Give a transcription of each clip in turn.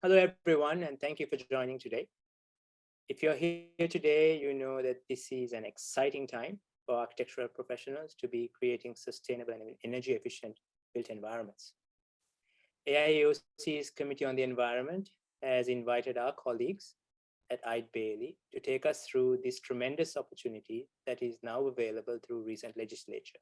Hello, everyone, and thank you for joining today. If you're here today, you know that this is an exciting time for architectural professionals to be creating sustainable and energy efficient built environments. AIAOC's Committee on the Environment has invited our colleagues at Eide to take us through this tremendous opportunity that is now available through recent legislature.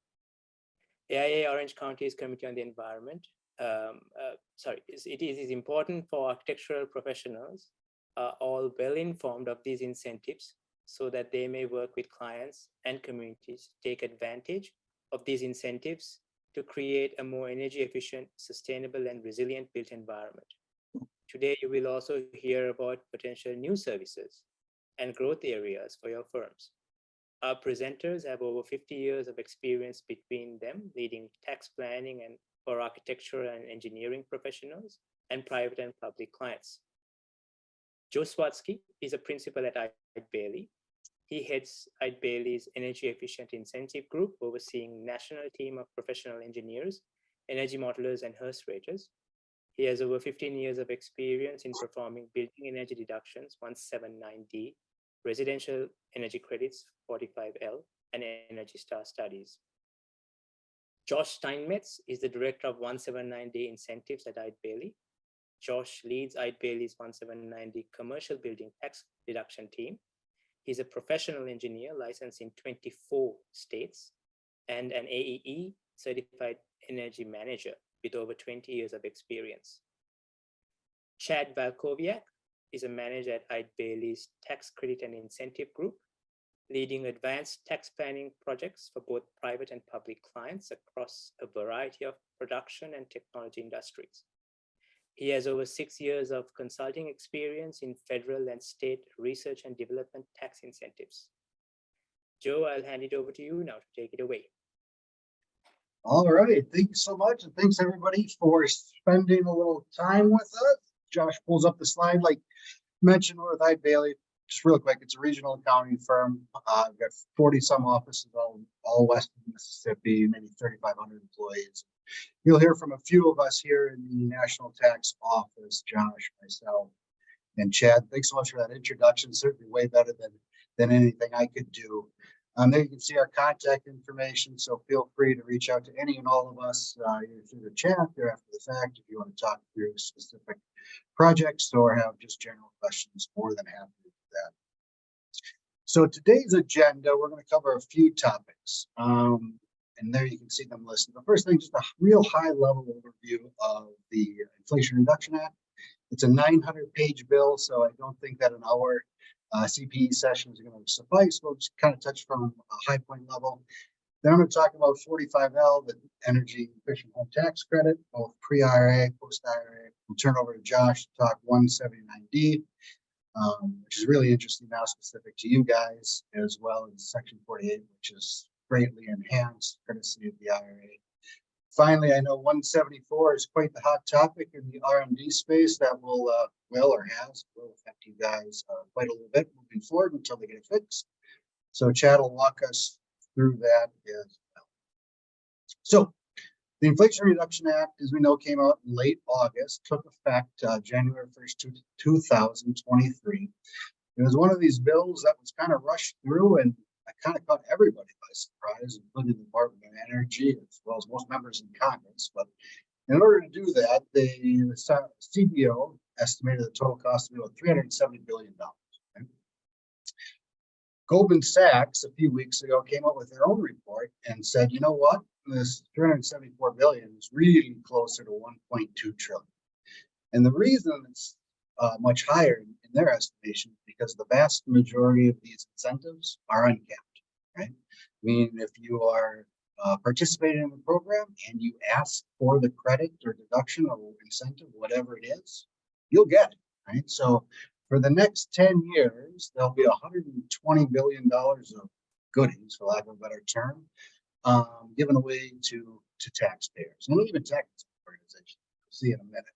AIA Orange County's Committee on the Environment it is important for architectural professionals are all well informed of these incentives so that they may work with clients and communities to take advantage of these incentives to create a more energy efficient, sustainable, and resilient built environment. Today, you will also hear about potential new services and growth areas for your firms. Our presenters have over 50 years of experience between them, leading tax planning and for architecture and engineering professionals and private and public clients. Joe Swatsky is a principal at Eide. He heads Eide Energy Efficient Incentive Group, overseeing national team of professional engineers, energy modelers, and hearse raters. He has over 15 years of experience in performing building energy deductions 179D, residential energy credits 45L, and Energy Star studies. Josh Steinmetz is the director of 179D incentives at Eide. Josh leads Eide 179D commercial building tax deduction team. He's a professional engineer licensed in 24 states and an AEE certified energy manager with over 20 years of experience. Chad Valkowiak is a manager at Eide tax credit and incentive group, leading advanced tax planning projects for both private and public clients across a variety of production and technology industries. He has over 6 years of consulting experience in federal and state research and development tax incentives. Joe, I'll hand it over to you now to take it away. All right, thanks so much, and thanks everybody for spending a little time with us. Josh pulls up the slide like mentioned with Eide. Just real quick, it's a regional accounting firm. We've got 40 some offices all west of Mississippi, maybe 3,500 employees. You'll hear from a few of us here in the National Tax Office, Josh, myself, and Chad. Thanks so much for that introduction. Certainly way better than anything I could do. There you can see our contact information, so feel free to reach out to any and all of us, either through the chat or after the fact if you want to talk through specific projects or have just general questions. More than happy to do that. So today's agenda, we're going to cover a few topics, and there you can see them listed. The first thing, just a real high-level overview of the Inflation Reduction Act. It's a 900-page bill, so I don't think that an hour CPE session is going to suffice. We'll just kind of touch from a high point level. Then I'm going to talk about 45L, the Energy Efficient Home Tax Credit, both pre-IRA, post-IRA. We'll turn over to Josh to talk 179D, which is really interesting now, specific to you guys, as well as Section 48, which is greatly enhanced courtesy of the IRA. Finally, I know 174 is quite the hot topic in the R&D space that will affect you guys quite a little bit moving forward until they get it fixed. So Chad will walk us through that as well. So the Inflation Reduction Act, as we know, came out in late August, took effect January 1st, 2023. It was one of these bills that was kind of rushed through, and I kind of caught everybody by surprise, including the Department of Energy, as well as most members in Congress. But in order to do that, the CBO estimated the total cost to be about $370 billion. Right? Goldman Sachs, a few weeks ago, came up with their own report and said, you know what? This $374 billion is really closer to $1.2 trillion. And the reason it's much higher in their estimation is because the vast majority of these incentives are uncapped, right? I mean, if you are participating in the program and you ask for the credit or deduction or incentive, whatever it is, you'll get it, right? So for the next 10 years, there'll be $120 billion of goodies, for lack of a better term, given away to taxpayers and even tax organizations. We'll see in a minute.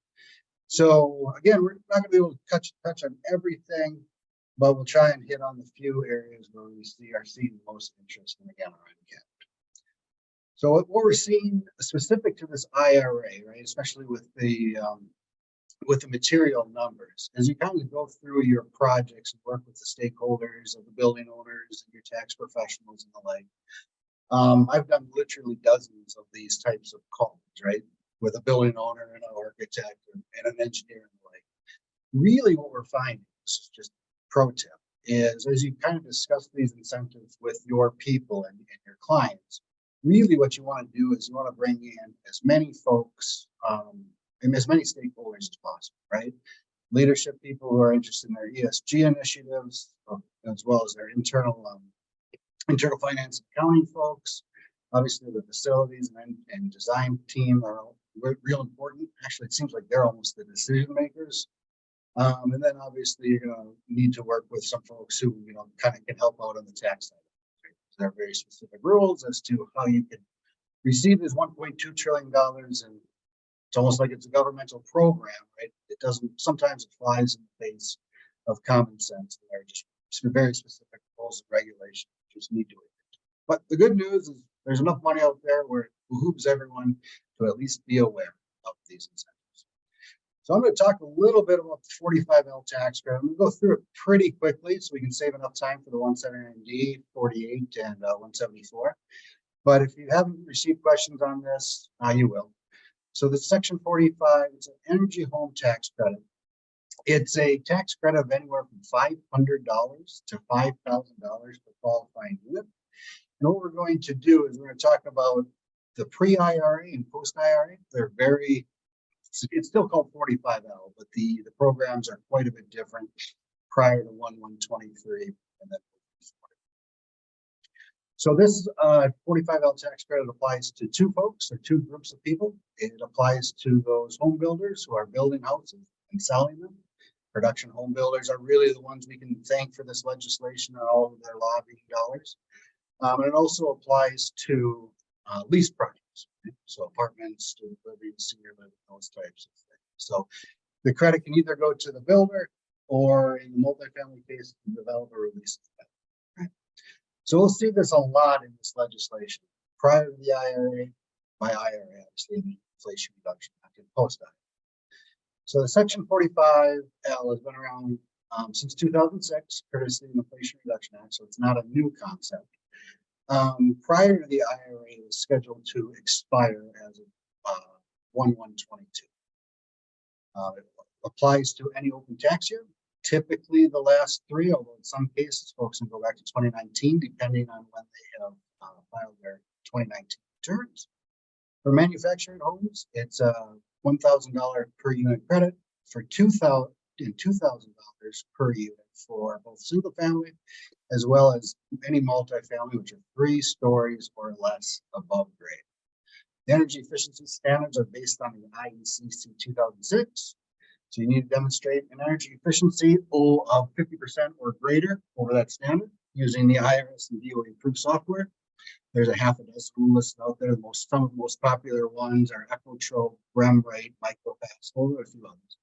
So again, we're not going to be able to touch on everything, but we'll try and hit on the few areas where we are seeing the most interest, and again, are uncapped. So what we're seeing specific to this IRA, right, especially with the material numbers, as you kind of go through your projects and work with the stakeholders of the building owners and your tax professionals and the like. I've done literally dozens of these types of calls, right, with a building owner and an architect and an engineer and the like. Really what we're finding, this is just pro tip, is as you kind of discuss these incentives with your people and your clients, really what you want to do is you want to bring in as many folks and as many stakeholders as possible, right? Leadership people who are interested in their ESG initiatives, as well as their internal finance and accounting folks. Obviously, the facilities and design team are real important. Actually, it seems like they're almost the decision makers. And then obviously you're going to need to work with some folks who, kind of can help out on the tax side. Right? There are very specific rules as to how you can receive this $1.2 trillion, and it's almost like it's a governmental program, right? It doesn't, sometimes it flies in the face of common sense. There are just very specific rules and regulations you just need to adhere. But the good news is there's enough money out there where it behooves everyone to at least be aware of these incentives. So I'm going to talk a little bit about the 45L tax credit. I'm going to go through it pretty quickly so we can save enough time for the 179D, 48, and 174. But if you haven't received questions on this, you will. So the Section 45, it's an energy home tax credit. It's a tax credit of anywhere from $500 to $5,000 per qualifying unit. And what we're going to do is we're going to talk about the pre-IRA and post-IRA. It's still called 45L, but the programs are quite a bit different prior to 1/1/23 and then. So this 45L tax credit applies to two folks or two groups of people. It applies to those home builders who are building houses and selling them. Production home builders are really the ones we can thank for this legislation and all of their lobbying dollars. And it also applies to lease projects. So apartments, student living, senior living, those types of things. So the credit can either go to the builder or in the multifamily case, the developer releases that. Right? So we'll see this a lot in this legislation. Prior to the IRA, by IRA, obviously, the Inflation Reduction Act and post-IRA. So the Section 45L has been around since 2006, courtesy of the Inflation Reduction Act, so it's not a new concept. Prior to the IRA, it was scheduled to expire as of 1/1/22. It applies to any open tax year, typically the last three, although in some cases folks can go back to 2019, depending on when they have filed their 2019 returns. For manufactured homes, it's a $1,000 per unit credit for $2,000 per unit for both single family as well as any multifamily, which are 3 stories or less above grade. The energy efficiency standards are based on the IECC 2006. So you need to demonstrate an energy efficiency of 50% or greater over that standard using the IRS and DOE approved software. There's a half a dozen listed out there. Some of the most popular ones are Ecotrope, Rembrite, Micropass, a few others.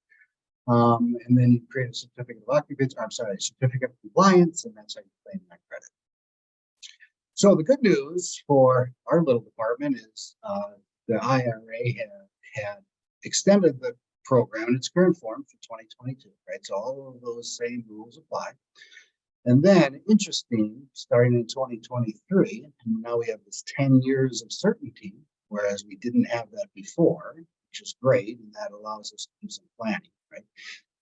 And then you create a certificate of occupancy, certificate of compliance, and that's how you claim that credit. So the good news for our little department is the IRA had extended the program in its current form for 2022, right? So all of those same rules apply. And then, interesting, starting in 2023, now we have this 10 years of certainty, whereas we didn't have that before, which is great, and that allows us to do some planning, right?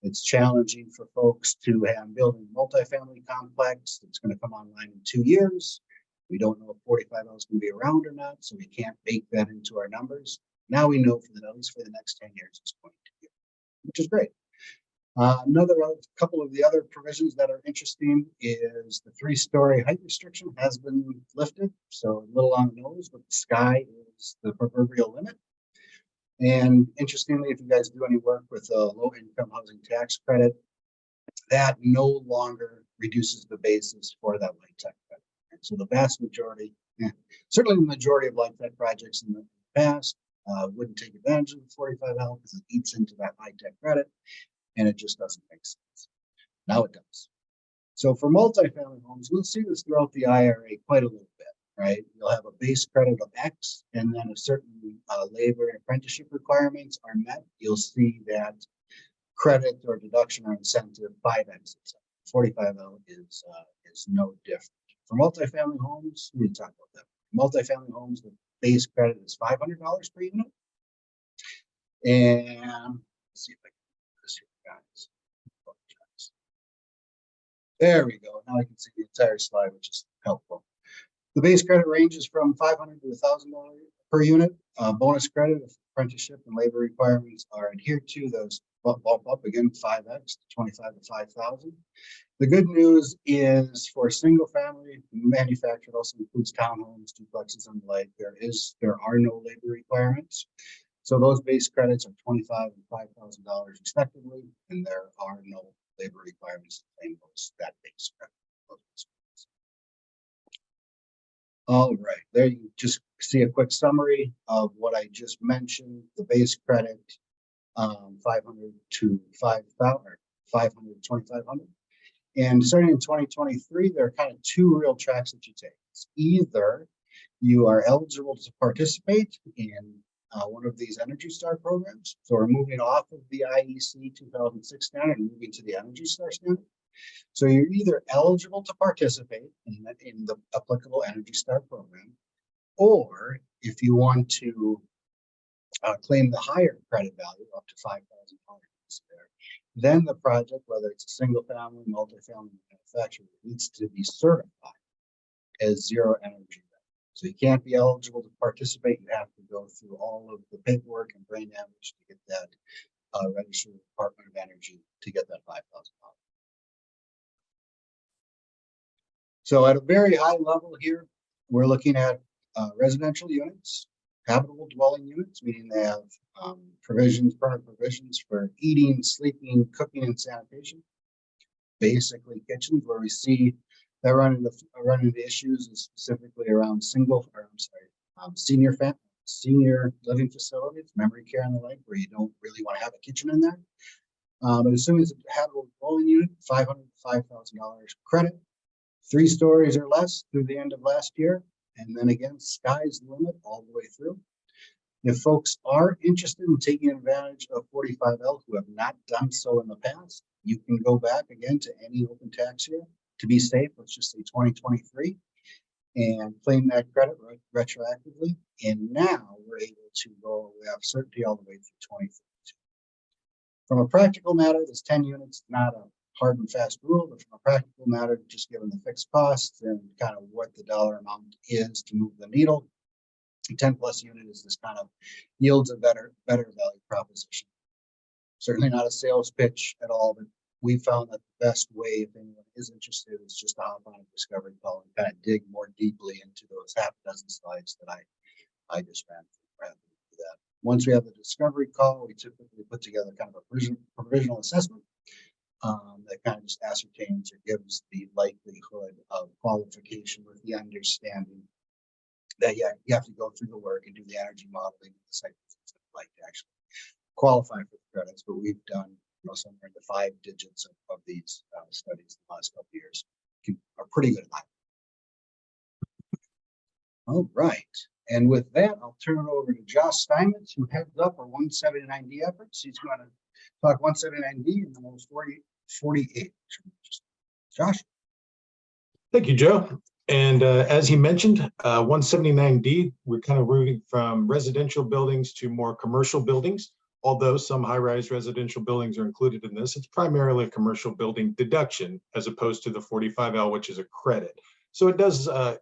It's challenging for folks to have building a multifamily complex that's going to come online in 2 years. We don't know if 45L is going to be around or not, so we can't bake that into our numbers. Now we know at least for the next 10 years it's going to be, which is great. Another couple of the other provisions that are interesting is the 3-story height restriction has been lifted. So a little on the nose, but the sky is the proverbial limit. And interestingly, if you guys do any work with a low-income housing tax credit, that no longer reduces the basis for that light tech credit. And so the vast majority, certainly the majority of light tech projects in the past wouldn't take advantage of the 45L because it eats into that high tech credit. And it just doesn't make sense. Now it does. So for multifamily homes, we'll see this throughout the IRA quite a little bit, right? You'll have a base credit of X, and then if certain labor and apprenticeship requirements are met, you'll see that credit or deduction or incentive 5X. 45L is no different. For multifamily homes, we talk about that. Multifamily homes, the base credit is $500 per unit. And let's see if I can do this here, guys. There we go. Now I can see the entire slide, which is helpful. The base credit ranges from $500 to $1,000 per unit. Bonus credit if apprenticeship and labor requirements are adhered to, those bump up again 5X, 25 to 5,000. The good news is for single family manufactured, also includes townhomes, duplexes, and the like. There are no labor requirements. So those base credits are $25,000 and $5,000 respectively, and there are no labor requirements to claim that base credit. All right, there you just see a quick summary of what I just mentioned. The base credit, 500 to 5,000, 500 to 2,500. And starting in 2023, there are kind of two real tracks that you take. It's either you are eligible to participate in one of these Energy Star programs. So we're moving off of the IEC 2006 standard and moving to the Energy Star standard. So you're either eligible to participate in the applicable Energy Star program, or if you want to claim the higher credit value up to $5,000 there, then the project, whether it's a single family, multifamily manufacturer, needs to be certified as zero energy. So you can't be eligible to participate. You have to go through all of the paperwork and brain damage to get that registered with the Department of Energy to get that $5,000. So at a very high level here, we're looking at residential units, habitable dwelling units, meaning they have permanent provisions for eating, sleeping, cooking, and sanitation. Basically kitchens, where we see that run into issues is specifically around senior living facilities, memory care and the like, where you don't really want to have a kitchen in there. But as soon as it's a habitable dwelling unit, $500 to $5,000 credit, 3 stories or less through the end of last year. And then again, sky's the limit all the way through. If folks are interested in taking advantage of 45L who have not done so in the past, you can go back again to any open tax year. To be safe, let's just say 2023, and claim that credit retroactively. And now we're able to go, we have certainty all the way through 2032. From a practical matter, this 10 units, not a hard and fast rule, but from a practical matter, just given the fixed costs and kind of what the dollar amount is to move the needle, 10 plus unit is this kind of yields a better value proposition. Certainly not a sales pitch at all, but we found that the best way, if anyone is interested, is just to hop on a discovery call and kind of dig more deeply into those half dozen slides that I just ran through that. Once we have the discovery call, we typically put together kind of a provisional assessment that kind of just ascertains or gives the likelihood of qualification with the understanding that you have to go through the work and do the energy modeling, the site like to actually qualify for the credits. But we've done somewhere in the 5 digits of these studies in the last couple of years. Are pretty good at that. All right. And with that, I'll turn it over to Josh Steinmetz, who heads up our 179D efforts. He's going to talk 179D and then 48. Josh. Thank you, Joe. And as he mentioned, 179D, we're kind of moving from residential buildings to more commercial buildings. Although some high-rise residential buildings are included in this, it's primarily a commercial building deduction as opposed to the 45L, which is a credit. So it does, the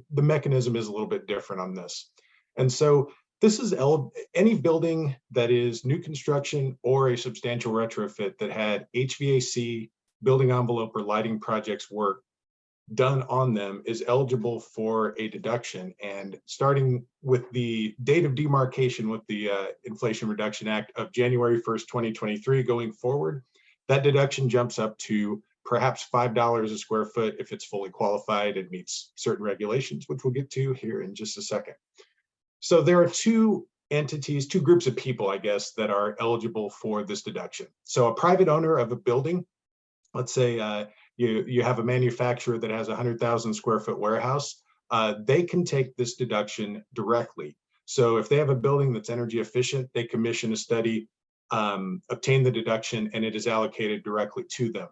mechanism is a little bit different on this. And so this is any building that is new construction or a substantial retrofit that had HVAC, building envelope, or lighting projects work done on them is eligible for a deduction. And starting with the date of demarcation with the Inflation Reduction Act of January 1st, 2023 going forward, that deduction jumps up to perhaps $5 a square foot if it's fully qualified and meets certain regulations, which we'll get to here in just a second. So there are 2 entities, 2 groups of people, I guess, that are eligible for this deduction. So a private owner of a building, let's say you have a manufacturer that has a 100,000 square foot warehouse. they can take this deduction directly. So if they have a building that's energy efficient, they commission a study, obtain the deduction, and it is allocated directly to them.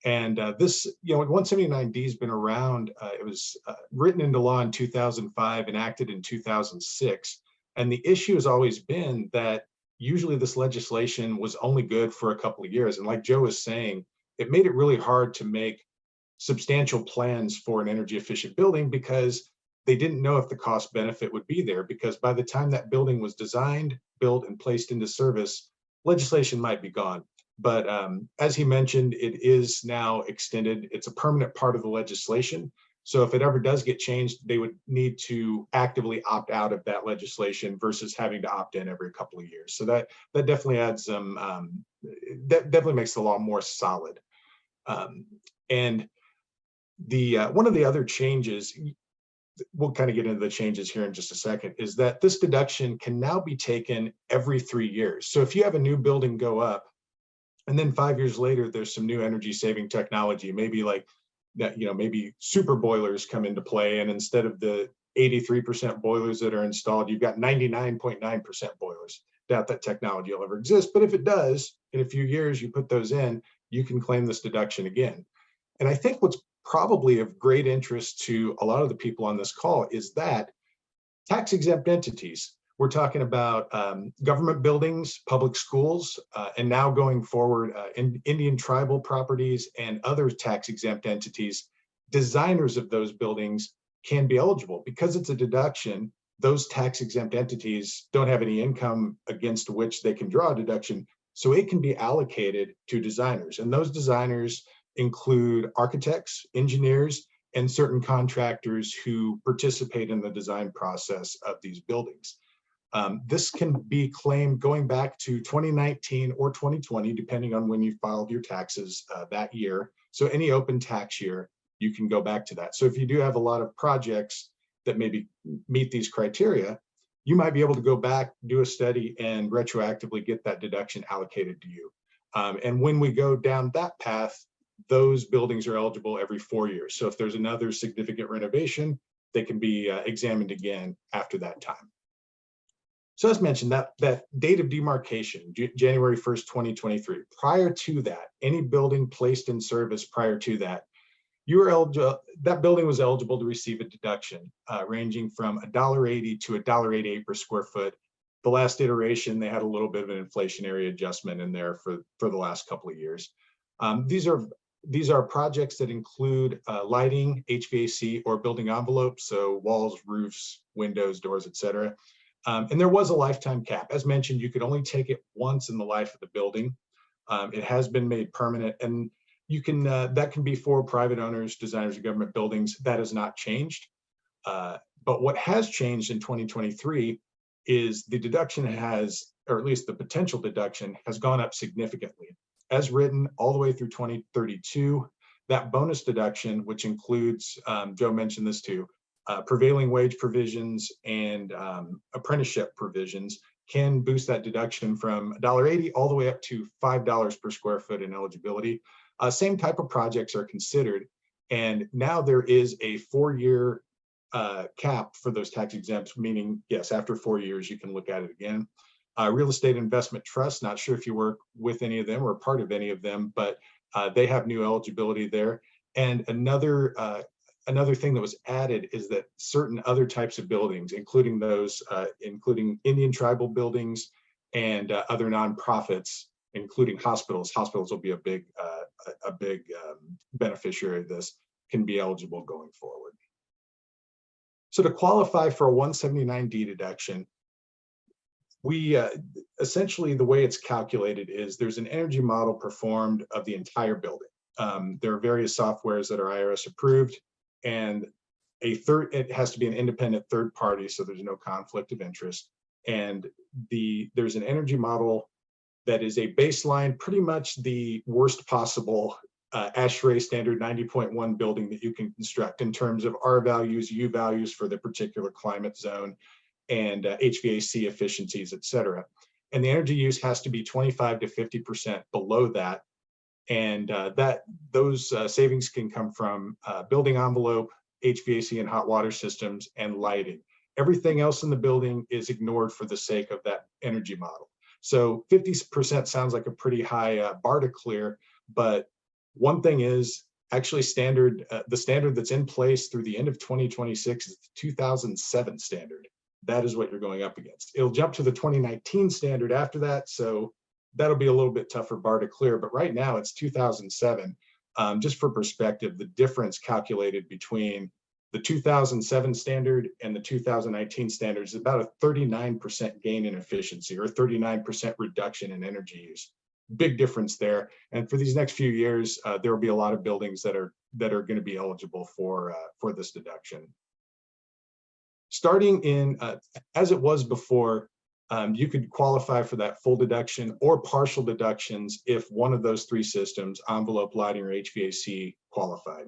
And this, 179D has been around. It was written into law in 2005, enacted in 2006. And the issue has always been that usually this legislation was only good for a couple of years. And like Joe was saying, it made it really hard to make substantial plans for an energy efficient building because they didn't know if the cost benefit would be there, because by the time that building was designed, built, and placed into service, legislation might be gone. But as he mentioned, it is now extended. It's a permanent part of the legislation. So if it ever does get changed, they would need to actively opt out of that legislation versus having to opt in every couple of years. So that definitely adds some, that definitely makes the law more solid. And the one of the other changes, we'll kind of get into the changes here in just a second, is that this deduction can now be taken every 3 years. So if you have a new building go up, and then 5 years later, there's some new energy saving technology, maybe like that, maybe super boilers come into play, and instead of the 83% boilers that are installed, you've got 99.9% boilers. Doubt that technology will ever exist, but if it does, in a few years, you put those in, you can claim this deduction again. And I think what's probably of great interest to a lot of the people on this call is that tax exempt entities, we're talking about government buildings, public schools, and now going forward, Indian tribal properties and other tax exempt entities, designers of those buildings can be eligible. Because it's a deduction, those tax exempt entities don't have any income against which they can draw a deduction. So it can be allocated to designers. And those designers include architects, engineers, and certain contractors who participate in the design process of these buildings. This can be claimed going back to 2019 or 2020, depending on when you filed your taxes that year. So any open tax year, you can go back to that. So if you do have a lot of projects that maybe meet these criteria, you might be able to go back, do a study, and retroactively get that deduction allocated to you. And when we go down that path, those buildings are eligible every 4 years. So if there's another significant renovation, they can be examined again after that time. So as mentioned, that date of demarcation, January 1st, 2023, prior to that, any building placed in service prior to that, you were eligible, that building was eligible to receive a deduction ranging from $1.80 to $1.88 per square foot. The last iteration, they had a little bit of an inflationary adjustment in there for the last couple of years. These are projects that include lighting, HVAC, or building envelopes, so walls, roofs, windows, doors, etc. And there was a lifetime cap. As mentioned, you could only take it once in the life of the building. It has been made permanent, and you can that can be for private owners, designers of government buildings. That has not changed. But what has changed in 2023 is the deduction has, or at least the potential deduction, has gone up significantly. As written all the way through 2032, that bonus deduction, which includes, Joe mentioned this too, prevailing wage provisions and apprenticeship provisions, can boost that deduction from $1.80 all the way up to $5 per square foot in eligibility. Same type of projects are considered, and now there is a 4-year cap for those tax exempts, meaning yes, after 4 years you can look at it again. Real estate investment trusts, not sure if you work with any of them or part of any of them, but they have new eligibility there. And another thing that was added is that certain other types of buildings, including those, including Indian tribal buildings and other nonprofits, including hospitals. Hospitals will be a big beneficiary of this, can be eligible going forward. So to qualify for a 179D deduction, we essentially, the way it's calculated is there's an energy model performed of the entire building. There are various softwares that are IRS approved, and it has to be an independent third party, so there's no conflict of interest. And there's an energy model that is a baseline, pretty much the worst possible ASHRAE standard 90.1 building that you can construct in terms of R values, U values for the particular climate zone, and HVAC efficiencies, et cetera. And the energy use has to be 25 to 50% below that. And those savings can come from building envelope, HVAC and hot water systems and lighting. Everything else in the building is ignored for the sake of that energy model. So 50% sounds like a pretty high bar to clear, but one thing is actually the standard that's in place through the end of 2026 is the 2007 standard. That is what you're going up against. It'll jump to the 2019 standard after that, so that'll be a little bit tougher bar to clear, but right now it's 2007. Just for perspective, the difference calculated between the 2007 standard and the 2019 standard is about a 39% gain in efficiency or 39% reduction in energy use. Big difference there. And for these next few years, there will be a lot of buildings that are going to be eligible for this deduction. Starting in, as it was before, you could qualify for that full deduction or partial deductions if one of those three systems, envelope, lighting, or HVAC, qualified.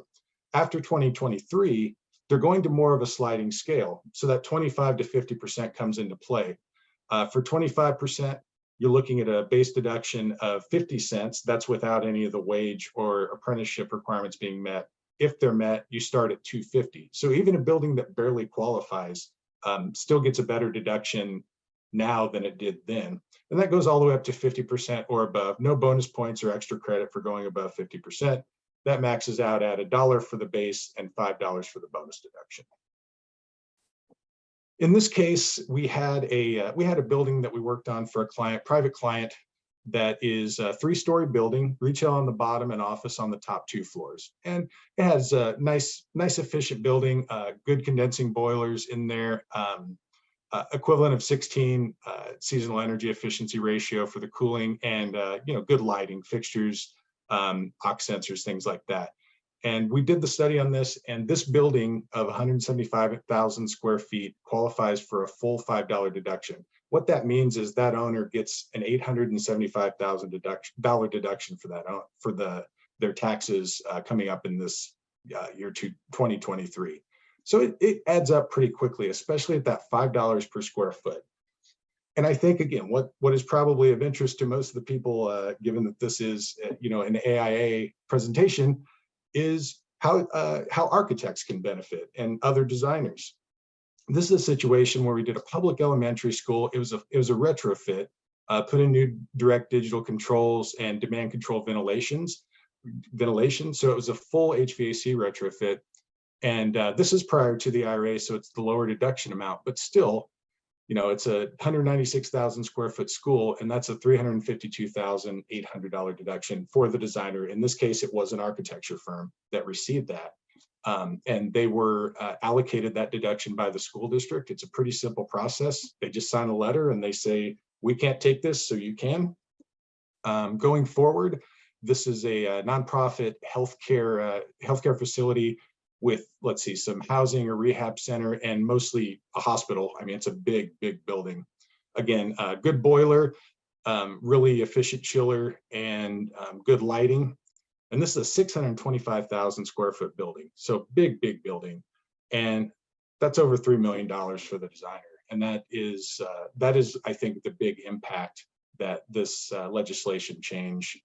After 2023, they're going to more of a sliding scale. So that 25 to 50% comes into play. For 25%, you're looking at a base deduction of 50 cents. That's without any of the wage or apprenticeship requirements being met. If they're met, you start at 250. So even a building that barely qualifies still gets a better deduction now than it did then. And that goes all the way up to 50% or above. No bonus points or extra credit for going above 50%. That maxes out at $1 for the base and $5 for the bonus deduction. In this case, we had a building that we worked on for a client, private client, that is a 3-story building, retail on the bottom and office on the top 2 floors. And it has a nice efficient building, good condensing boilers in there, equivalent of 16 seasonal energy efficiency ratio for the cooling, and good lighting fixtures, aux sensors, things like that. And we did the study on this, and this building of 175,000 square feet qualifies for a full $5 deduction. What that means is that owner gets an $875,000 deduction for that their taxes coming up in this year 2023. So it adds up pretty quickly, especially at that $5 per square foot. And I think, again, what is probably of interest to most of the people, given that this is an AIA presentation, is how architects can benefit and other designers. This is a situation where we did a public elementary school. It was a retrofit, put in new direct digital controls and demand control ventilation. So it was a full HVAC retrofit. And this is prior to the IRA, so it's the lower deduction amount, but still, it's a 196,000 square foot school, and that's a $352,800 deduction for the designer. In this case, it was an architecture firm that received that. And they were allocated that deduction by the school district. It's a pretty simple process. They just sign a letter and they say, we can't take this, so you can. Going forward, this is a nonprofit healthcare facility with, let's see, some housing or rehab center and mostly a hospital. I mean, it's a big building. Again, good boiler, really efficient chiller, and good lighting. And this is a 625,000 square foot building. So big building. And that's over $3 million for the designer. And that is, I think, the big impact that this legislation change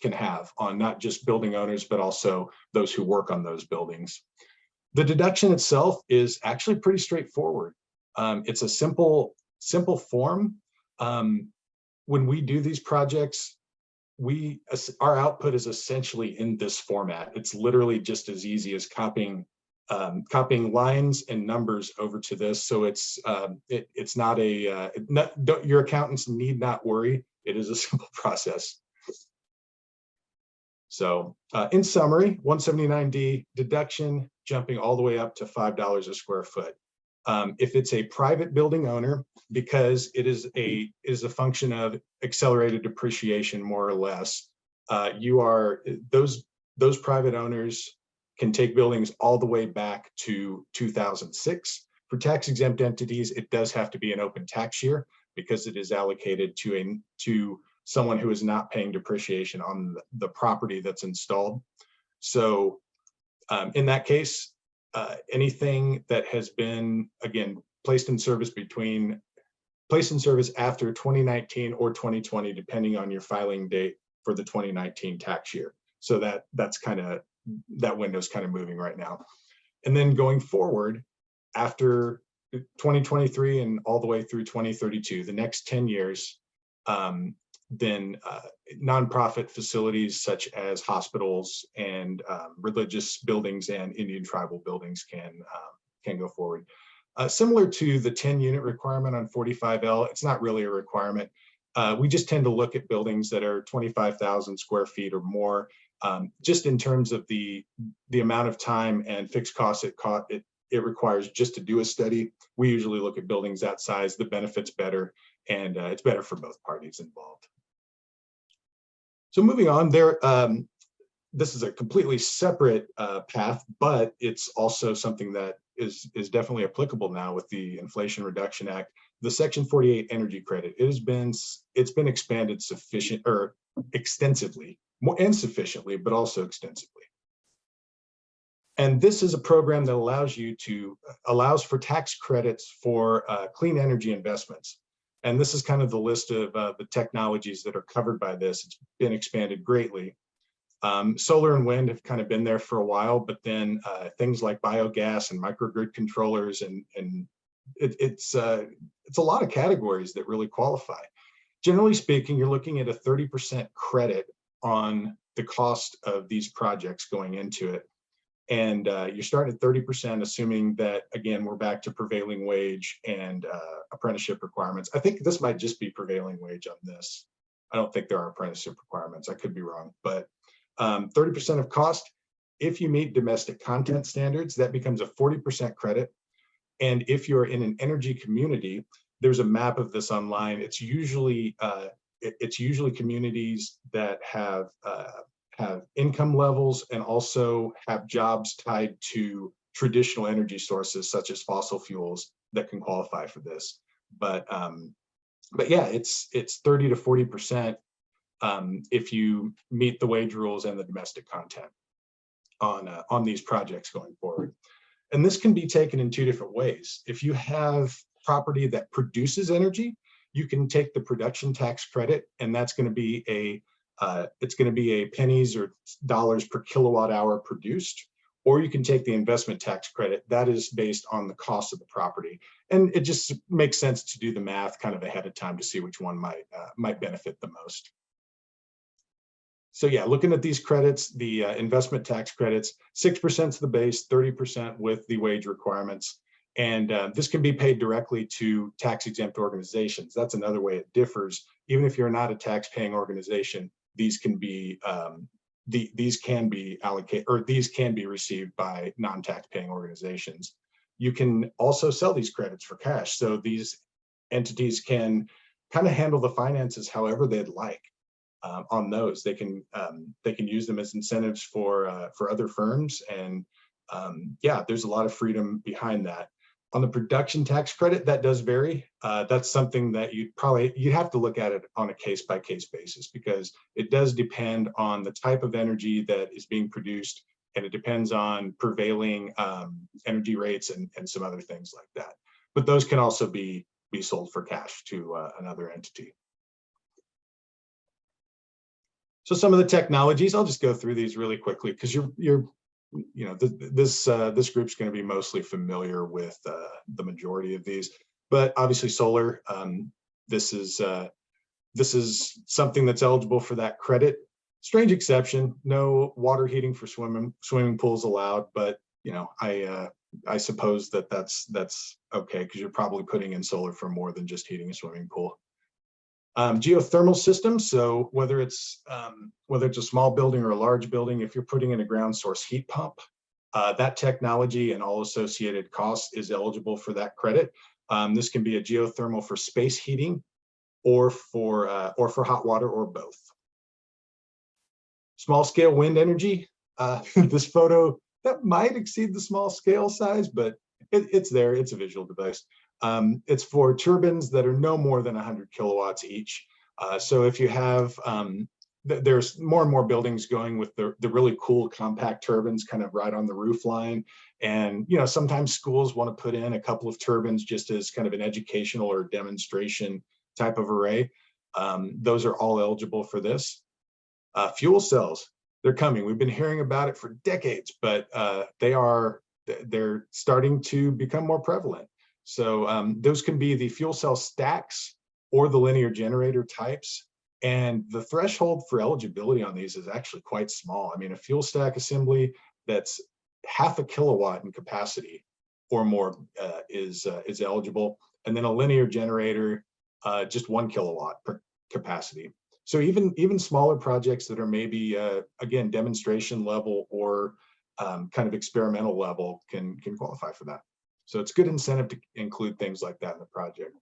can have on not just building owners, but also those who work on those buildings. The deduction itself is actually pretty straightforward. It's a simple form. When we do these projects, our output is essentially in this format. It's literally just as easy as copying lines and numbers over to this. So it's not your accountants need not worry. It is a simple process. So in summary, 179D deduction jumping all the way up to $5 a square foot. If it's a private building owner, because it is a function of accelerated depreciation, more or less, those private owners can take buildings all the way back to 2006. For tax exempt entities, it does have to be an open tax year because it is allocated to someone who is not paying depreciation on the property that's installed. So in that case, anything that has been, again, placed in service after 2019 or 2020, depending on your filing date for the 2019 tax year. So that window's kind of moving right now. And then going forward, after 2023 and all the way through 2032, the next 10 years, then nonprofit facilities such as hospitals and religious buildings and Indian tribal buildings can go forward. Similar to the 10-unit requirement on 45L, it's not really a requirement. We just tend to look at buildings that are 25,000 square feet or more, just in terms of the amount of time and fixed costs it requires just to do a study. We usually look at buildings that size. The benefit's better, and it's better for both parties involved. So moving on, this is a completely separate path, but it's also something that is definitely applicable now with the Inflation Reduction Act. The Section 48 energy credit, it's been expanded extensively, more insufficiently, but also extensively. And this is a program that allows for tax credits for clean energy investments. And this is kind of the list of the technologies that are covered by this. It's been expanded greatly. Solar and wind have kind of been there for a while, but then things like biogas and microgrid controllers, and it's a lot of categories that really qualify. Generally speaking, you're looking at a 30% credit on the cost of these projects going into it. And you're starting at 30%, assuming that, again, we're back to prevailing wage and apprenticeship requirements. I think this might just be prevailing wage on this. I don't think there are apprenticeship requirements. I could be wrong, but 30% of cost. If you meet domestic content standards, that becomes a 40% credit. And if you're in an energy community, there's a map of this online. It's usually communities that have income levels and also have jobs tied to traditional energy sources such as fossil fuels that can qualify for this. But yeah, it's 30 to 40% if you meet the wage rules and the domestic content on these projects going forward. And this can be taken in two different ways. If you have property that produces energy, you can take the production tax credit, and that's going to be it's going to be pennies or dollars per kilowatt hour produced. Or you can take the investment tax credit that is based on the cost of the property. And it just makes sense to do the math kind of ahead of time to see which one might benefit the most. So yeah, looking at these credits, the investment tax credits, 6% to the base, 30% with the wage requirements. And this can be paid directly to tax exempt organizations. That's another way it differs. Even if you're not a tax paying organization, these can be allocated, or these can be received by non-tax paying organizations. You can also sell these credits for cash. So these entities can kind of handle the finances however they'd like. On those, they can use them as incentives for other firms, and yeah, there's a lot of freedom behind that. On the production tax credit, that does vary. That's something that you'd have to look at it on a case-by-case basis, because it does depend on the type of energy that is being produced, and it depends on prevailing energy rates and some other things like that. But those can also be sold for cash to another entity. So some of the technologies, I'll just go through these really quickly, because this group's going to be mostly familiar with the majority of these. But obviously solar, this is something that's eligible for that credit. Strange exception, no water heating for swimming pools allowed, but I suppose that's okay, because you're probably putting in solar for more than just heating a swimming pool. Geothermal systems, so whether it's a small building or a large building, if you're putting in a ground source heat pump, that technology and all associated costs is eligible for that credit. This can be a geothermal for space heating, or for hot water, or both. Small scale wind energy, this photo, that might exceed the small scale size, but it's there, it's a visual device. It's for turbines that are no more than 100 kilowatts each. So if you have, there's more and more buildings going with the really cool compact turbines kind of right on the roof line. And, sometimes schools want to put in a couple of turbines just as kind of an educational or demonstration type of array. Those are all eligible for this. Fuel cells, they're coming. We've been hearing about it for decades, but they're they're starting to become more prevalent. So those can be the fuel cell stacks or the linear generator types. And the threshold for eligibility on these is actually quite small. I mean, a fuel stack assembly that's 0.5 kilowatt in capacity or more is eligible. And then a linear generator, just 1 kilowatt per capacity. So even smaller projects that are maybe, again, demonstration level or kind of experimental level can qualify for that. So it's good incentive to include things like that in the project.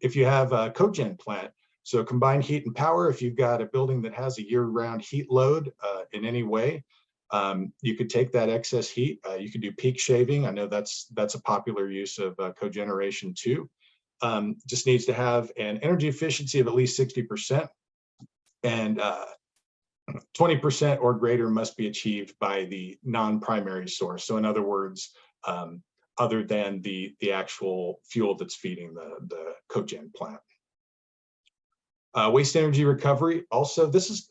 If you have a cogen plant, so combined heat and power, if you've got a building that has a year-round heat load in any way, you could take that excess heat. You could do peak shaving. I know that's a popular use of cogeneration too. Just needs to have an energy efficiency of at least 60%, and 20% or greater must be achieved by the non-primary source. So in other words, other than the actual fuel that's feeding the cogen plant. Waste energy recovery. Also, this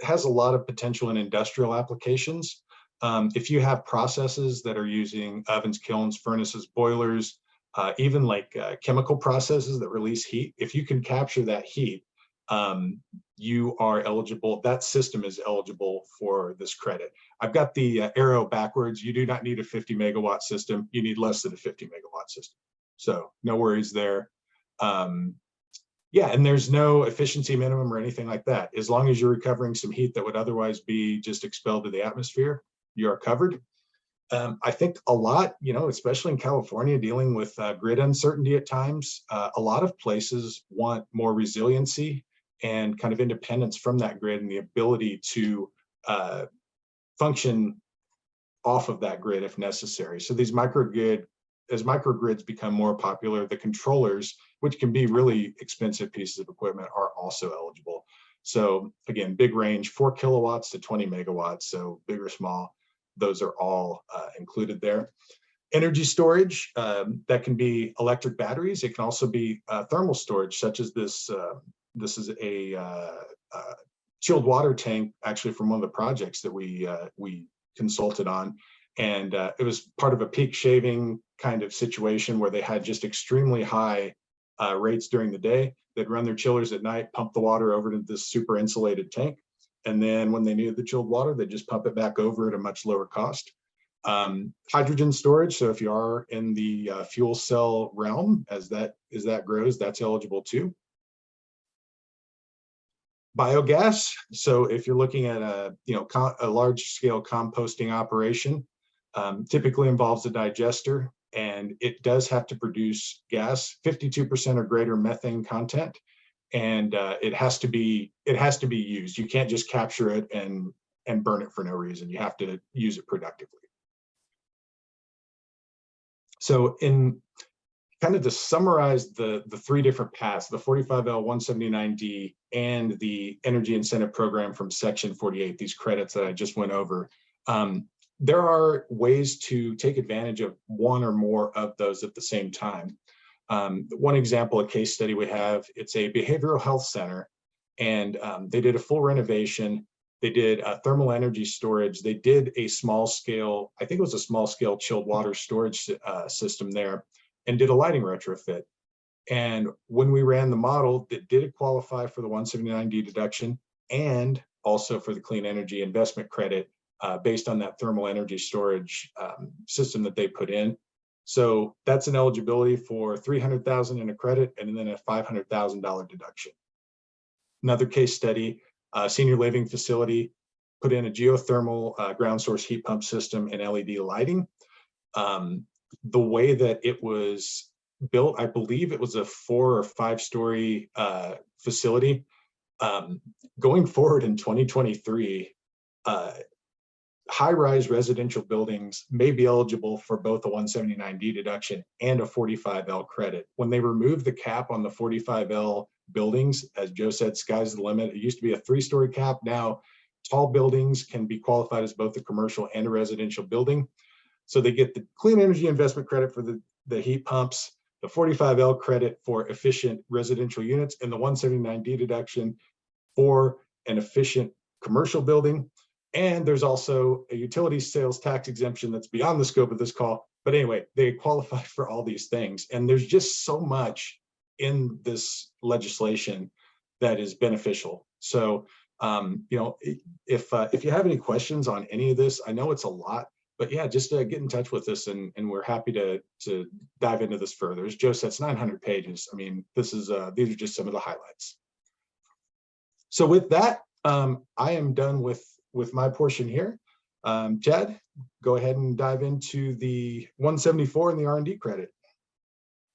has a lot of potential in industrial applications. If you have processes that are using ovens, kilns, furnaces, boilers, even like chemical processes that release heat, if you can capture that heat, you are eligible, that system is eligible for this credit. I've got the arrow backwards. You do not need a 50 megawatt system. You need less than a 50 megawatt system. So no worries there. Yeah, and there's no efficiency minimum or anything like that. As long as you're recovering some heat that would otherwise be just expelled to the atmosphere, you are covered. I think a lot, especially in California, dealing with grid uncertainty at times, a lot of places want more resiliency and kind of independence from that grid and the ability to function off of that grid if necessary. So these as microgrids become more popular, the controllers, which can be really expensive pieces of equipment, are also eligible. So again, big range, 4 kilowatts to 20 megawatts, so big or small, those are all included there. Energy storage, that can be electric batteries. It can also be thermal storage, such as this. This is a chilled water tank, actually from one of the projects that we consulted on. And it was part of a peak shaving kind of situation where they had just extremely high rates during the day. They'd run their chillers at night, pump the water over to this super insulated tank. And then when they needed the chilled water, they just pump it back over at a much lower cost. Hydrogen storage. So if you are in the fuel cell realm, as that grows, that's eligible too. Biogas. So if you're looking at a large scale composting operation, typically involves a digester, and it does have to produce gas, 52% or greater methane content, and it has to be used. You can't just capture it and burn it for no reason. You have to use it productively. So in kind of to summarize the three different paths, the 45L, 179D, and the energy incentive program from Section 48, these credits that I just went over, there are ways to take advantage of one or more of those at the same time. One example, a case study we have, it's a behavioral health center, and they did a full renovation. They did thermal energy storage. They did a small scale, I think it was a small scale chilled water storage system there, and did a lighting retrofit. And when we ran the model, did it qualify for the 179D deduction and also for the clean energy investment credit based on that thermal energy storage system that they put in. So that's an eligibility for $300,000 in a credit and then a $500,000 deduction. Another case study, senior living facility, put in a geothermal ground source heat pump system and LED lighting. The way that it was built, I believe it was a 4 or 5 story facility. Going forward in 2023, high-rise residential buildings may be eligible for both a 179D deduction and a 45L credit. When they removed the cap on the 45L buildings, as Joe said, sky's the limit. It used to be a 3-story cap. Now, tall buildings can be qualified as both a commercial and a residential building. So they get the clean energy investment credit for the heat pumps, the 45L credit for efficient residential units, and the 179D deduction for an efficient commercial building. And there's also a utility sales tax exemption that's beyond the scope of this call. But anyway, they qualify for all these things. And there's just so much in this legislation that is beneficial. So, you know, if you have any questions on any of this, I know it's a lot, but yeah, just get in touch with us, and we're happy to dive into this further. As Joe said, it's 900 pages. I mean, this is these are just some of the highlights. So with that, I am done with my portion here. Chad, go ahead and dive into the 174 and the R&D credit.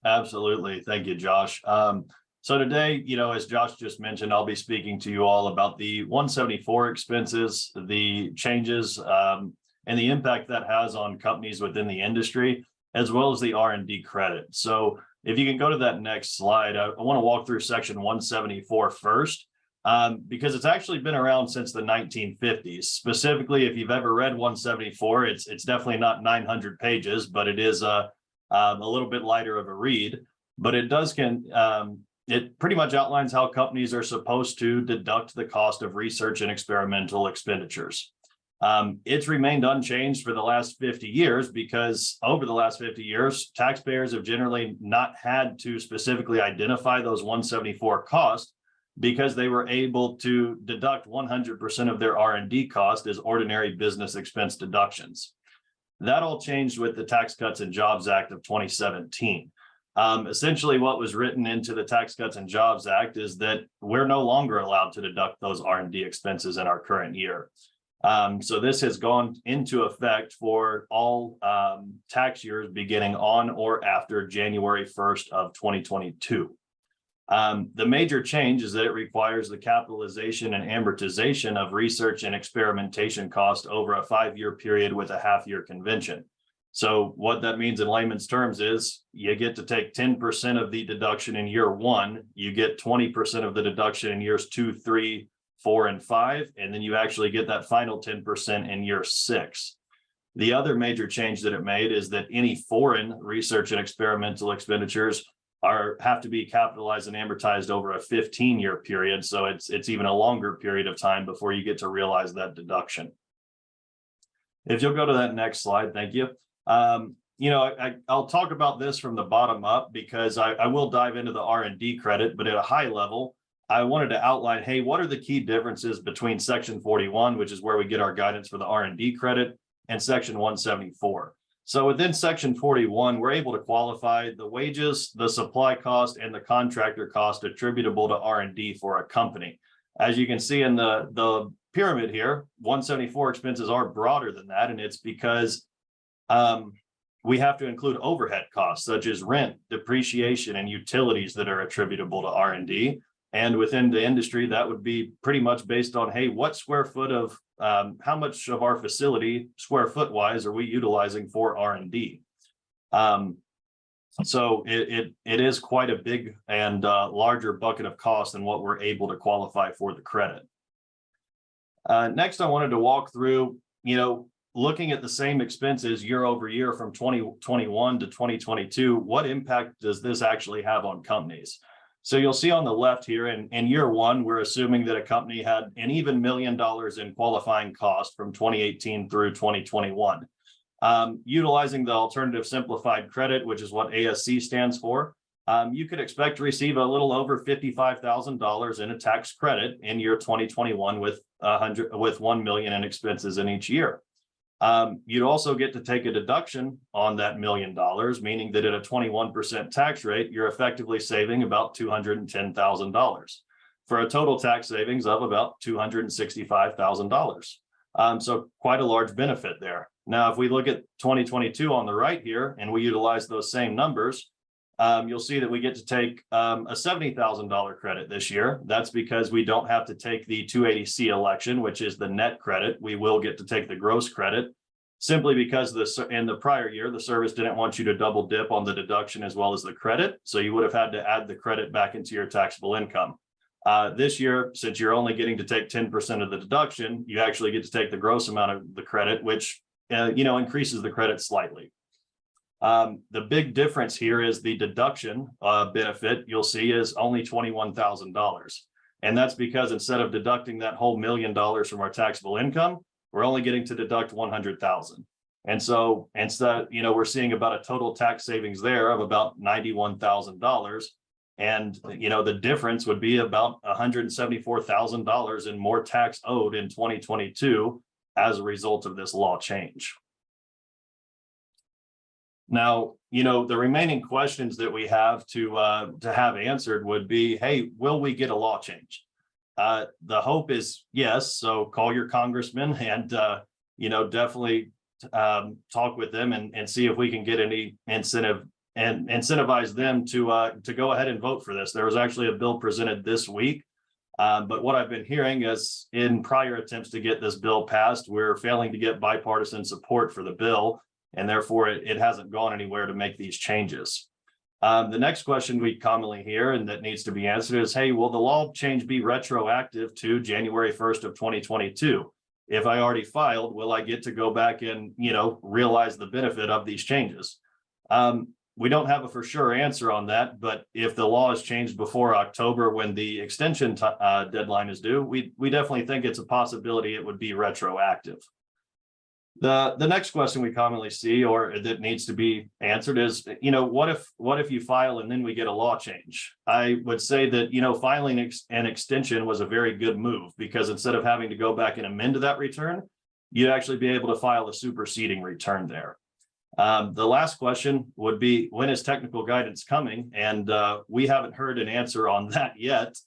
Absolutely. Thank you, Josh. So today, you know, as Josh just mentioned, I'll be speaking to you all about the 174 expenses, the changes, and the impact that has on companies within the industry, as well as the R&D credit. So if you can go to that next slide, I want to walk through section 174 first, because it's actually been around since the 1950s. Specifically, if you've ever read 174, it's definitely not 900 pages, but it is a little bit lighter of a read. But it does it pretty much outlines how companies are supposed to deduct the cost of research and experimental expenditures. It's remained unchanged for the last 50 years because over the last 50 years, taxpayers have generally not had to specifically identify those 174 costs because they were able to deduct 100% of their R&D cost as ordinary business expense deductions. That all changed with the Tax Cuts and Jobs Act of 2017. Essentially, what was written into the Tax Cuts and Jobs Act is that we're no longer allowed to deduct those R&D expenses in our current year. So this has gone into effect for all tax years beginning on or after January 1st of 2022. The major change is that it requires the capitalization and amortization of research and experimentation cost over a 5-year period with a half-year convention. So what that means in layman's terms is you get to take 10% of the deduction in year 1, you get 20% of the deduction in years 2, 3, 4, and 5, and then you actually get that final 10% in year 6. The other major change that it made is that any foreign research and experimental expenditures have to be capitalized and amortized over a 15-year period. So it's even a longer period of time before you get to realize that deduction. If you'll go to that next slide, thank you. You know, I'll talk about this from the bottom up because I will dive into the R&D credit, but at a high level, I wanted to outline, hey, what are the key differences between section 41, which is where we get our guidance for the R&D credit, and section 174. So within section 41, we're able to qualify the wages, the supply cost, and the contractor cost attributable to R&D for a company. As you can see in the pyramid here, 174 expenses are broader than that, and it's because we have to include overhead costs such as rent, depreciation, and utilities that are attributable to R&D. And within the industry, that would be pretty much based on, hey, what square foot of how much of our facility square foot wise are we utilizing for R&D? So it is quite a big and larger bucket of cost than what we're able to qualify for the credit. Next, I wanted to walk through, you know, looking at the same expenses year over year from 2021 to 2022, what impact does this actually have on companies? So you'll see on the left here in year 1, we're assuming that a company had an even $1 million in qualifying cost from 2018 through 2021. Utilizing the alternative simplified credit, which is what ASC stands for, you could expect to receive a little over $55,000 in a tax credit in year 2021 with $1 million in expenses in each year. You'd also get to take a deduction on that $1 million, meaning that at a 21% tax rate, you're effectively saving about $210,000 for a total tax savings of about $265,000. So quite a large benefit there. Now, if we look at 2022 on the right here, and we utilize those same numbers, you'll see that we get to take a $70,000 credit this year. That's because we don't have to take the 280C election, which is the net credit. We will get to take the gross credit simply because in the prior year, the service didn't want you to double dip on the deduction as well as the credit. So you would have had to add the credit back into your taxable income. This year, since you're only getting to take 10% of the deduction, you actually get to take the gross amount of the credit, which increases the credit slightly. The big difference here is the deduction benefit you'll see is only $21,000. And that's because instead of deducting that whole $1 million from our taxable income, we're only getting to deduct 100,000. And so instead, we're seeing about a total tax savings there of about $91,000. And, the difference would be about $174,000 in more tax owed in 2022 as a result of this law change. Now, the remaining questions that we have to have answered would be, hey, will we get a law change? The hope is yes. So call your congressman and, definitely talk with them and see if we can get any incentive and incentivize them to go ahead and vote for this. There was actually a bill presented this week. But what I've been hearing is in prior attempts to get this bill passed, we're failing to get bipartisan support for the bill, and therefore it hasn't gone anywhere to make these changes. The next question we commonly hear and that needs to be answered is, hey, will the law change be retroactive to January 1st of 2022? If I already filed, will I get to go back and, realize the benefit of these changes? We don't have a for sure answer on that, but if the law is changed before October when the extension deadline is due, we definitely think it's a possibility it would be retroactive. The next question we commonly see or that needs to be answered is, what if you file and then we get a law change? I would say that, filing an extension was a very good move because instead of having to go back and amend that return, you'd actually be able to file a superseding return there. The last question would be, when is technical guidance coming? And we haven't heard an answer on that yet.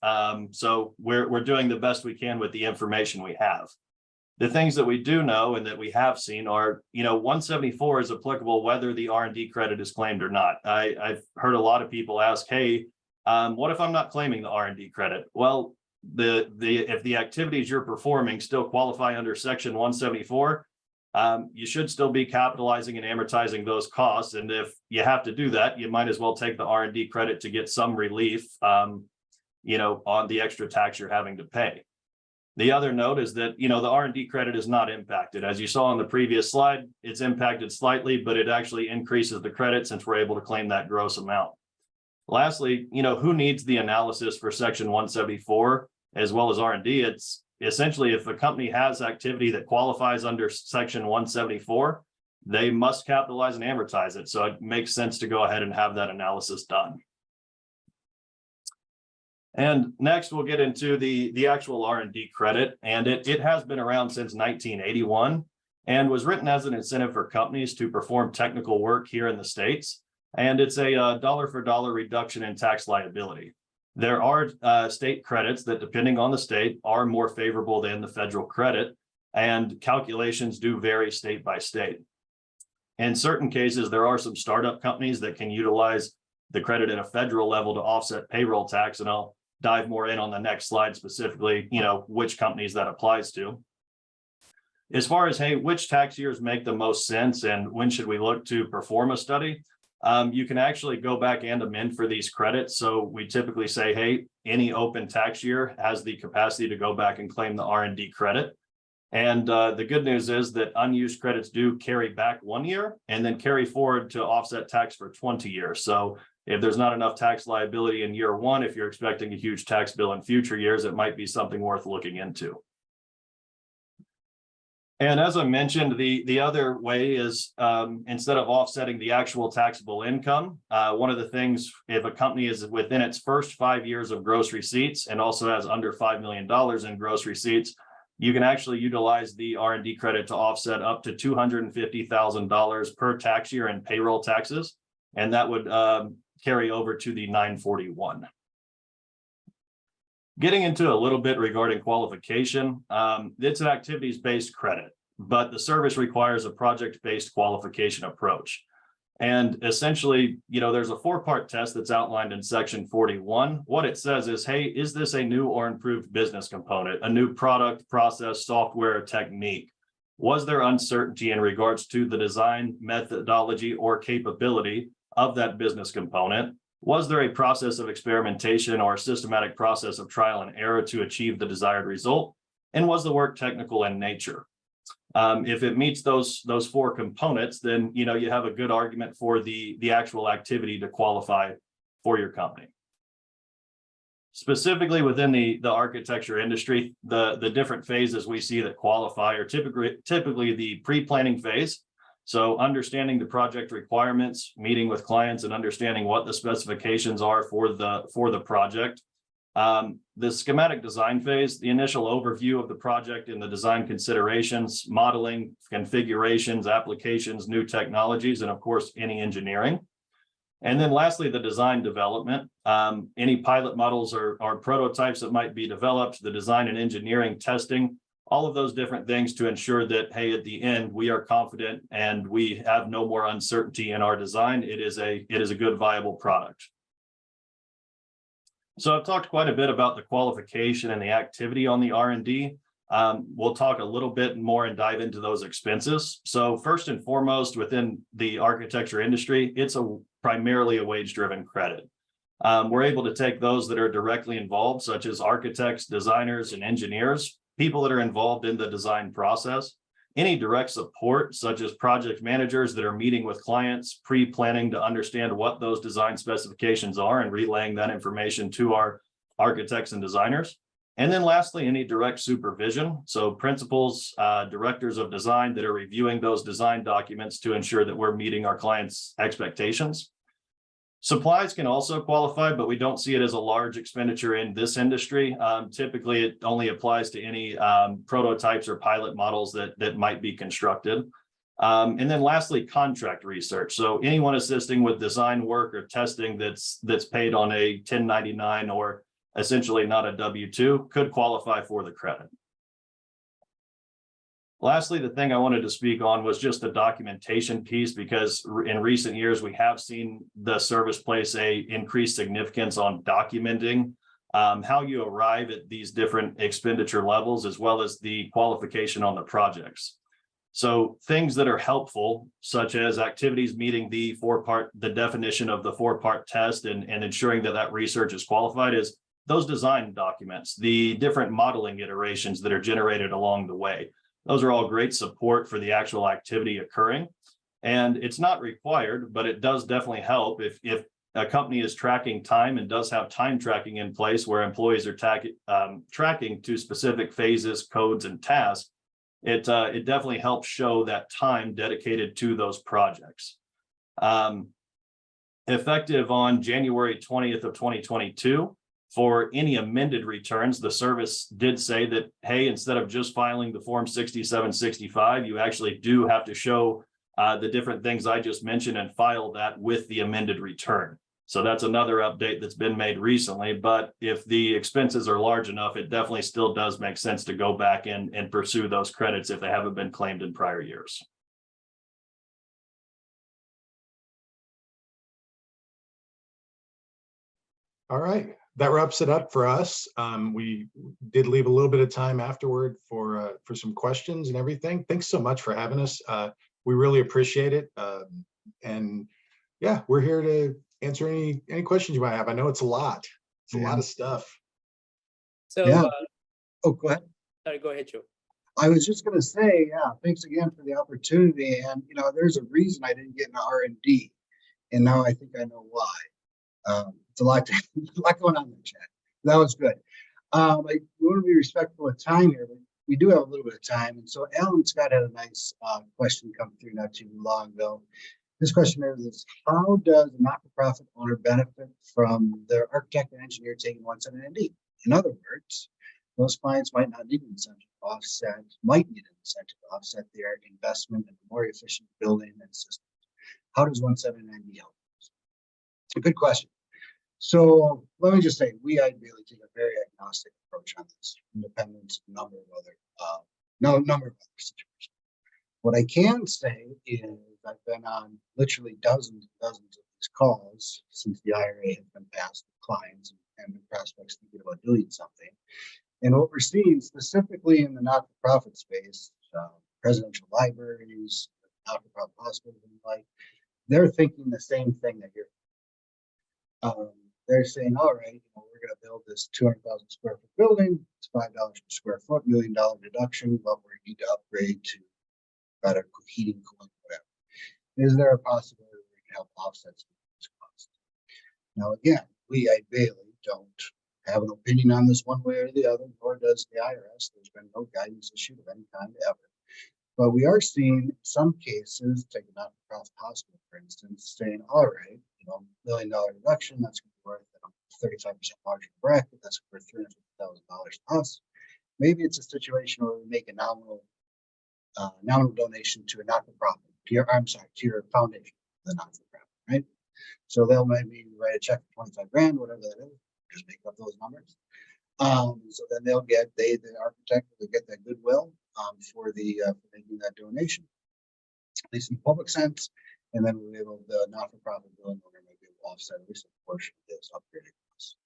So we're doing the best we can with the information we have. The things that we do know and that we have seen are, 174 is applicable whether the R&D credit is claimed or not. I've heard a lot of people ask, hey, what if I'm not claiming the R&D credit? Well, if the activities you're performing still qualify under Section 174, you should still be capitalizing and amortizing those costs. And if you have to do that, you might as well take the R&D credit to get some relief, on the extra tax you're having to pay. The other note is that, the R&D credit is not impacted. As you saw on the previous slide, it's impacted slightly, but it actually increases the credit since we're able to claim that gross amount. Lastly, who needs the analysis for Section 174 as well as R&D? It's essentially if a company has activity that qualifies under Section 174, they must capitalize and amortize it. So it makes sense to go ahead and have that analysis done. And next, we'll get into the actual R&D credit. And it has been around since 1981 and was written as an incentive for companies to perform technical work here in the States. And it's a dollar for dollar reduction in tax liability. There are state credits that, depending on the state, are more favorable than the federal credit, and calculations do vary state by state. In certain cases, there are some startup companies that can utilize the credit at a federal level to offset payroll tax, and I'll dive more in on the next slide specifically, which companies that applies to. As far as, hey, which tax years make the most sense and when should we look to perform a study? You can actually go back and amend for these credits. So we typically say, hey, any open tax year has the capacity to go back and claim the R&D credit. And the good news is that unused credits do carry back 1 year and then carry forward to offset tax for 20 years. So if there's not enough tax liability in year one, if you're expecting a huge tax bill in future years, it might be something worth looking into. And as I mentioned, the other way is instead of offsetting the actual taxable income, one of the things, if a company is within its first 5 years of gross receipts and also has under $5 million in gross receipts, you can actually utilize the R&D credit to offset up to $250,000 per tax year in payroll taxes. And that would carry over to the 941. Getting into a little bit regarding qualification, it's an activities-based credit, but the service requires a project-based qualification approach. And essentially, there's a 4-part test that's outlined in Section 41. What it says is, hey, is this a new or improved business component, a new product, process, software, technique? Was there uncertainty in regards to the design, methodology, or capability of that business component? Was there a process of experimentation or a systematic process of trial and error to achieve the desired result? And was the work technical in nature? If it meets those 4 components, then you have a good argument for the actual activity to qualify for your company. Specifically within the architecture industry, the different phases we see that qualify are typically the pre-planning phase. So understanding the project requirements, meeting with clients and understanding what the specifications are for the project. The schematic design phase, the initial overview of the project and the design considerations, modeling, configurations, applications, new technologies, and of course, any engineering. And then lastly, the design development, any pilot models or prototypes that might be developed, the design and engineering testing, all of those different things to ensure that, hey, at the end, we are confident and we have no more uncertainty in our design. It is a good, viable product. So I've talked quite a bit about the qualification and the activity on the R&D. We'll talk a little bit more and dive into those expenses. So first and foremost, within the architecture industry, it's primarily a wage-driven credit. We're able to take those that are directly involved, such as architects, designers, and engineers, people that are involved in the design process, any direct support, such as project managers that are meeting with clients, pre-planning to understand what those design specifications are and relaying that information to our architects and designers. And then lastly, any direct supervision. So principals, directors of design that are reviewing those design documents to ensure that we're meeting our clients' expectations. Supplies can also qualify, but we don't see it as a large expenditure in this industry. Typically, it only applies to any prototypes or pilot models that might be constructed. And then lastly, contract research. So anyone assisting with design work or testing that's paid on a 1099 or essentially not a W-2 could qualify for the credit. Lastly, the thing I wanted to speak on was just the documentation piece, because in recent years, we have seen the service place a increased significance on documenting how you arrive at these different expenditure levels, as well as the qualification on the projects. So things that are helpful, such as activities meeting the definition of the 4-part test and ensuring that research is qualified, is those design documents, the different modeling iterations that are generated along the way. Those are all great support for the actual activity occurring. And it's not required, but it does definitely help if a company is tracking time and does have time tracking in place where employees are tracking to specific phases, codes, and tasks. It definitely helps show that time dedicated to those projects. Effective on January 20th of 2022, for any amended returns, the service did say that, hey, instead of just filing the form 6765, you actually do have to show the different things I just mentioned and file that with the amended return. So that's another update that's been made recently. But if the expenses are large enough, it definitely still does make sense to go back and pursue those credits if they haven't been claimed in prior years. All right. That wraps it up for us. We did leave a little bit of time afterward for some questions and everything. Thanks so much for having us. We really appreciate it. And yeah, we're here to answer any questions you might have. I know it's a lot. It's a lot of stuff. So, Yeah. Oh, go ahead. Sorry, go ahead, Joe. I was just going to say, yeah, thanks again for the opportunity. And, you know, there's a reason I didn't get into R&D. And now I think I know why. It's a lot going on in the chat. That was good. I want to be respectful of time here, but we do have a little bit of time. And so Alan Scott had a nice question come through not too long ago. This question is, how does a not-for-profit owner benefit from their architect and engineer taking 179D? In other words, those clients might need an incentive to offset their investment in a more efficient building and systems. How does 179D help? It's a good question. So let me just say, we at Bailey take a very agnostic approach on this, independent of a number of other situations. What I can say is I've been on literally dozens and dozens of these calls since the IRA has been passed with clients and prospects thinking about doing something. And what we're seeing specifically in the not-for-profit space, presidential libraries, not-for-profit hospitals and the like, they're thinking the same thing that you're. They're saying, all right, we're going to build this 200,000 square foot building. It's $5 per square foot, $1 million deduction, but we need to upgrade to better heating, cooling, whatever. Is there a possibility we can help offset some of these costs? Now, again, we at Bailey don't have an opinion on this one way or the other, nor does the IRS. There's been no guidance issued of any kind ever. But we are seeing some cases, take a not-for-profit hospital, for instance, saying, all right, $1 million reduction, that's worth 35% margin bracket, that's worth $350,000 to us. Maybe it's a situation where we make a nominal donation to a not-for-profit, to your foundation, the not-for-profit, right? So they'll maybe write a check for 25 grand, whatever that is, just make up those numbers. So then the architect will get that goodwill for making that donation, at least in the public sense, and then we'll be able, the not-for-profit building owner may be able to offset at least a portion of this upgrading costs.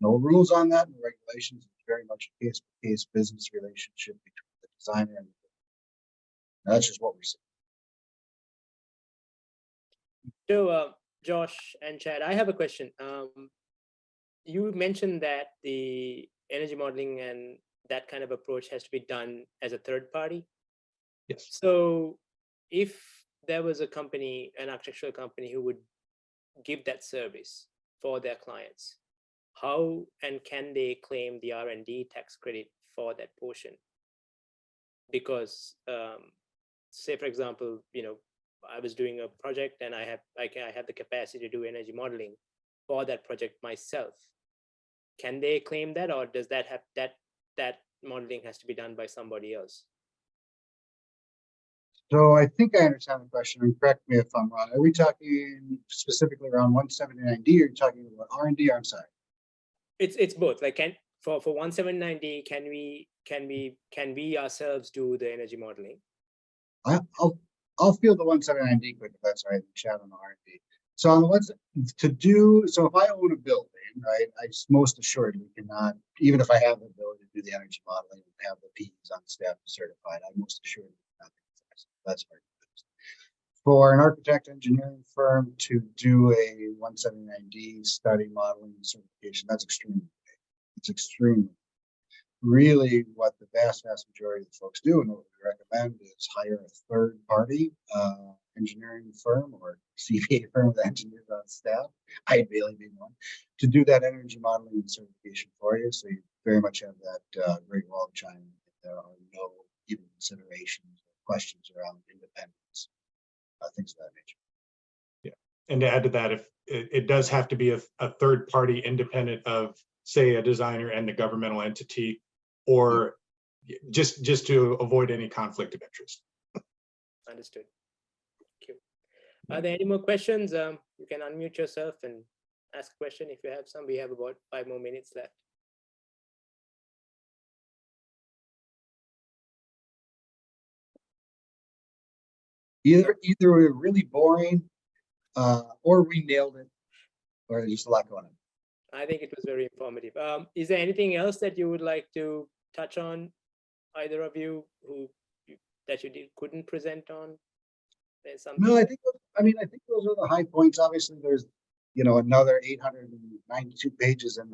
No rules on that, no regulations. It's very much a case-to-case business relationship between the designer and that's just what we're seeing. So, Josh and Chad, I have a question. You mentioned that the energy modeling and that kind of approach has to be done as a third party. Yes. So if there was a company, an architectural company who would give that service for their clients, how and can they claim the R&D tax credit for that portion? Because say, for example, I was doing a project and I have the capacity to do energy modeling for that project myself. Can they claim that, or does that have that modeling has to be done by somebody else? So I think I understand the question, and correct me if I'm wrong. Are we talking specifically around 179D, or are you talking about R&D? I'm sorry. It's both. Like, for 179D, can we ourselves do the energy modeling? I'll field the 179D quick if that's all right. Chat on the R&D. So on the ones so if I own a building, right, I most assuredly cannot, even if I have the ability to do the energy modeling and have the PEs on staff certified, I most assuredly cannot do that. That's hard to do. For an architect engineering firm to do a 179D study modeling and certification, that's extremely big. It's extremely really what the vast majority of the folks do, and what we recommend is hire a third party engineering firm or CPA firm with engineers on staff, Eide being one, to do that energy modeling and certification for you. So you very much have that great wall of China. There are no even considerations or questions around independence, things of that nature. Yeah, and to add to that, if it does have to be a third party independent of, say, a designer and the governmental entity, or just to avoid any conflict of interest. Understood. Thank you. Are there any more questions? You can unmute yourself and ask a question if you have some. We have about 5 more minutes left. Either we're really boring, or we nailed it, or there's just a lot going on. I think it was very informative. Is there anything else that you would like to touch on, either of you, that you couldn't present on? There's something. No, I think those are the high points. Obviously, there's another 892 pages in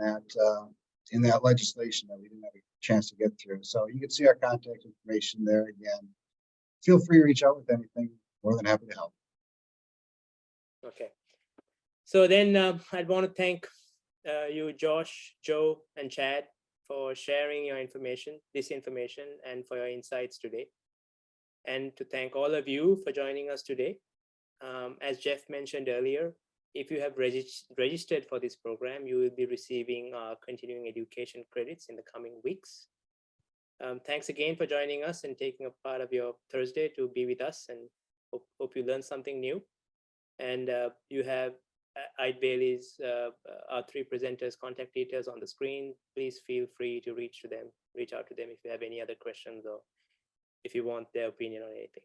that legislation that we didn't have a chance to get through. So you can see our contact information there again. Feel free to reach out with anything. More than happy to help. Okay. So then I'd want to thank you, Josh, Joe, and Chad, for sharing your this information, and for your insights today. And to thank all of you for joining us today. As Jeff mentioned earlier, if you have registered for this program, you will be receiving continuing education credits in the coming weeks. Thanks again for joining us and taking a part of your Thursday to be with us, and hope you learned something new. And you have Eide Bailey's, our 3 presenters' contact details on the screen. Please feel free to reach out to them if you have any other questions, or if you want their opinion on anything.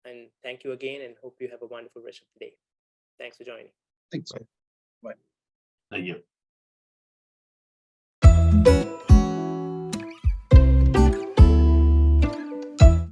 And thank you again, and hope you have a wonderful rest of the day. Thanks for joining. Thanks. Bye. Thank you.